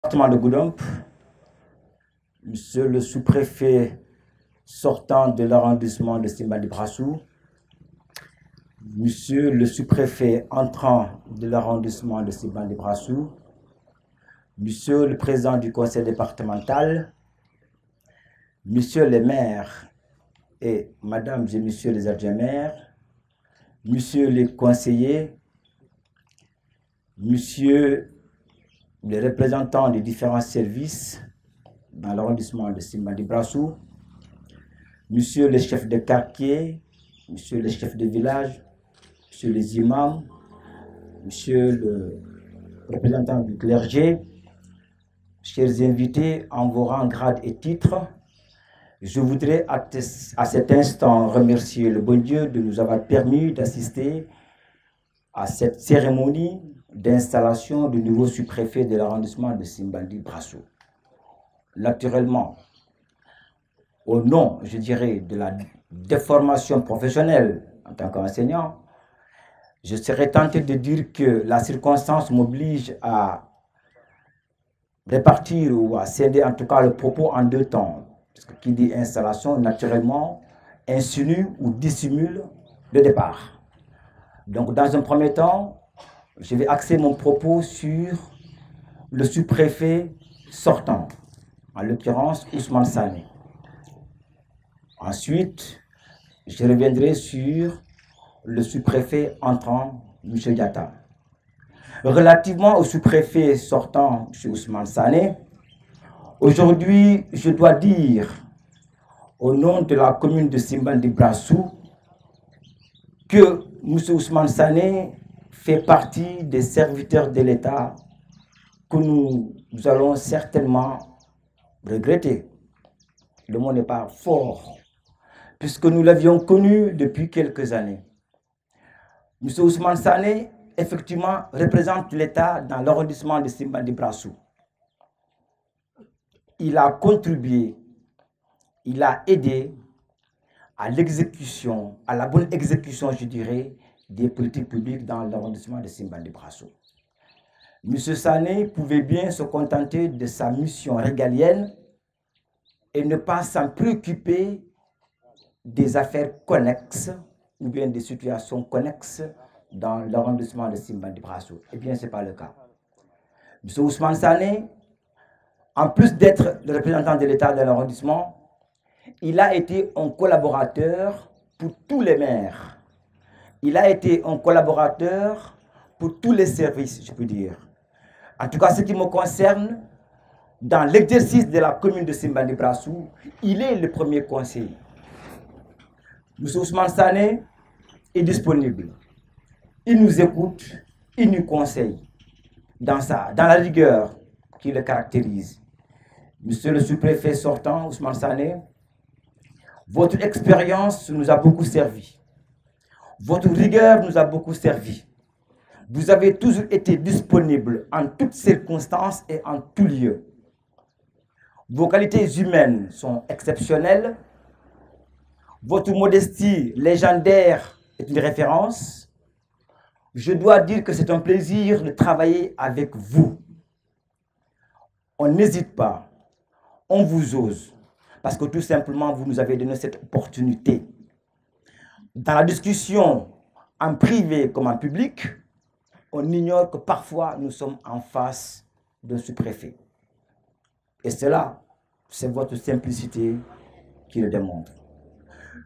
Département de Goudomp, Monsieur le sous-préfet sortant de l'arrondissement de Simbandi Brassou, Monsieur le sous-préfet entrant de l'arrondissement de Simbandi Brassou, Monsieur le président du conseil départemental, Monsieur les maires et Madame et Messieurs les adjoints maires, Monsieur les conseillers, Monsieur les représentants des différents services dans l'arrondissement de Simbandi Brassou, Monsieur les chefs de quartier, Monsieur les chefs de village, Monsieur les imams, Monsieur le représentant du clergé, chers invités en vos rangs, grades et titres, je voudrais à cet instant remercier le bon Dieu de nous avoir permis d'assister à cette cérémonie d'installation du nouveau sous-préfet de l'arrondissement de Simbandi Brassou. Naturellement, au nom, je dirais, de la déformation professionnelle en tant qu'enseignant, je serais tenté de dire que la circonstance m'oblige à répartir ou à céder en tout cas le propos en deux temps. Parce que qui dit installation, naturellement, insinue ou dissimule le départ. Donc, dans un premier temps, je vais axer mon propos sur le sous-préfet sortant, en l'occurrence Ousmane Sané. Ensuite, je reviendrai sur le sous-préfet entrant, M. Diatta. Relativement au sous-préfet sortant, M. Ousmane Sané, aujourd'hui, je dois dire, au nom de la commune de Simbandi Brassou, que M. Ousmane Sané fait partie des serviteurs de l'État que nous allons certainement regretter. Le mot n'est pas fort, puisque nous l'avions connu depuis quelques années. M. Ousmane Sané, effectivement, représente l'État dans l'arrondissement de Simbandi Brassou. Il a contribué, il a aidé à l'exécution, à la bonne exécution, je dirais, des politiques publiques dans l'arrondissement de Simbandi Brassou. M. Sané pouvait bien se contenter de sa mission régalienne et ne pas s'en préoccuper des affaires connexes ou bien des situations connexes dans l'arrondissement de Simbandi Brassou. Eh bien, ce n'est pas le cas. M. Ousmane Sané, en plus d'être le représentant de l'État dans l'arrondissement, il a été un collaborateur pour tous les maires. Il a été un collaborateur pour tous les services, je peux dire. En tout cas, ce qui me concerne, dans l'exercice de la commune de Simbandi Brassou, il est le premier conseiller. M. Ousmane Sané est disponible. Il nous écoute, il nous conseille dans la rigueur qui le caractérise. Monsieur le sous-préfet sortant, Ousmane Sané, votre expérience nous a beaucoup servi. Votre rigueur nous a beaucoup servi. Vous avez toujours été disponible en toutes circonstances et en tout lieu. Vos qualités humaines sont exceptionnelles. Votre modestie légendaire est une référence. Je dois dire que c'est un plaisir de travailler avec vous. On n'hésite pas, on vous ose, parce que tout simplement, vous nous avez donné cette opportunité. Dans la discussion, en privé comme en public, on ignore que parfois nous sommes en face d'un sous-préfet. Et cela, c'est votre simplicité qui le démontre.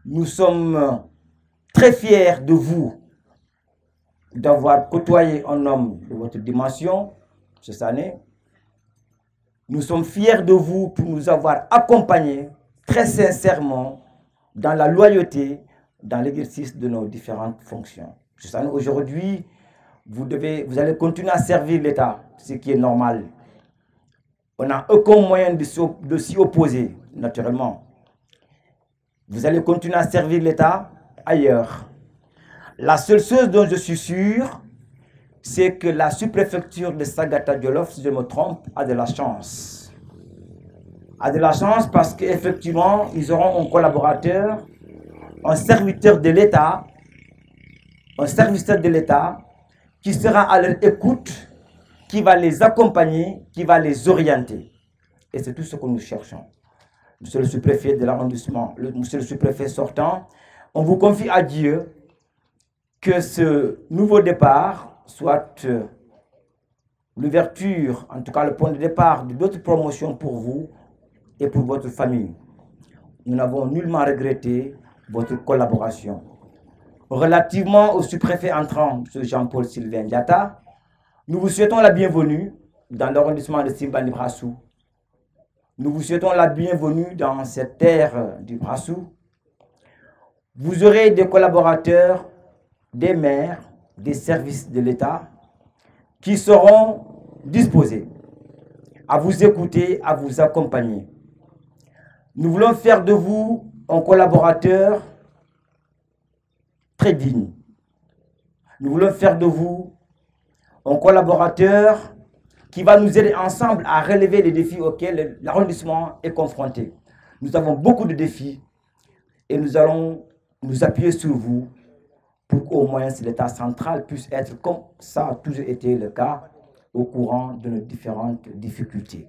Nous sommes très fiers de vous, d'avoir côtoyé un homme de votre dimension, M. Sané. Nous sommes fiers de vous pour nous avoir accompagnés très sincèrement dans la loyauté, dans l'exercice de nos différentes fonctions. M. Sané, aujourd'hui, vous allez continuer à servir l'État, ce qui est normal. On n'a aucun moyen de s'y opposer, naturellement. Vous allez continuer à servir l'État ailleurs. La seule chose dont je suis sûr, c'est que la sous-préfecture de Sagata Djolof, si je me trompe, a de la chance. A de la chance parce qu'effectivement, ils auront un collaborateur, un serviteur de l'État, qui sera à leur écoute, qui va les accompagner, qui va les orienter. Et c'est tout ce que nous cherchons. Monsieur le sous-préfet de l'arrondissement, monsieur le sous-préfet sortant, on vous confie à Dieu que ce nouveau départ soit l'ouverture, en tout cas le point de départ d'autres promotions pour vous et pour votre famille. Nous n'avons nullement regretté votre collaboration. Relativement au sous-préfet entrant, M. Jean-Paul Sylvain Diatta, nous vous souhaitons la bienvenue dans l'arrondissement de Simbandi Brassou. Nous vous souhaitons la bienvenue dans cette terre du Brassou. Vous aurez des collaborateurs, des maires, des services de l'État qui seront disposés à vous écouter, à vous accompagner. Nous voulons faire de vous un collaborateur très digne. Nous voulons faire de vous un collaborateur qui va nous aider ensemble à relever les défis auxquels l'arrondissement est confronté. Nous avons beaucoup de défis et nous allons nous appuyer sur vous pour qu'au moins l'État central puisse être, comme ça a toujours été le cas, au courant de nos différentes difficultés.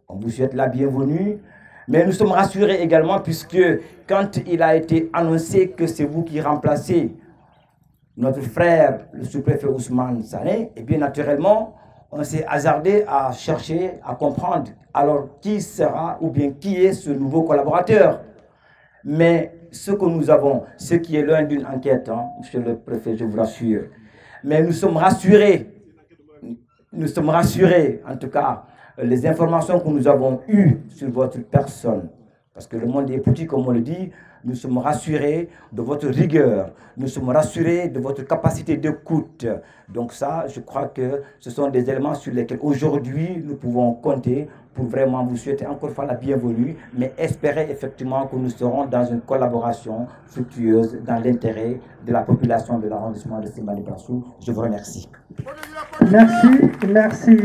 On vous souhaite la bienvenue, mais nous sommes rassurés également puisque quand il a été annoncé que c'est vous qui remplacez notre frère, le sous-préfet Ousmane Sané, et bien naturellement, on s'est hasardé à chercher, à comprendre alors qui sera ou bien qui est ce nouveau collaborateur. Mais ce que nous avons, ce qui est loin d'une enquête, hein, monsieur le préfet, je vous rassure, mais nous sommes rassurés, en tout cas, les informations que nous avons eues sur votre personne, parce que le monde est petit, comme on le dit, nous sommes rassurés de votre rigueur, nous sommes rassurés de votre capacité d'écoute. Donc ça, je crois que ce sont des éléments sur lesquels aujourd'hui nous pouvons compter pour vraiment vous souhaiter encore une fois la bienvenue, mais espérer effectivement que nous serons dans une collaboration fructueuse dans l'intérêt de la population de l'arrondissement de Simbandi Brassou. Je vous remercie. Merci, merci.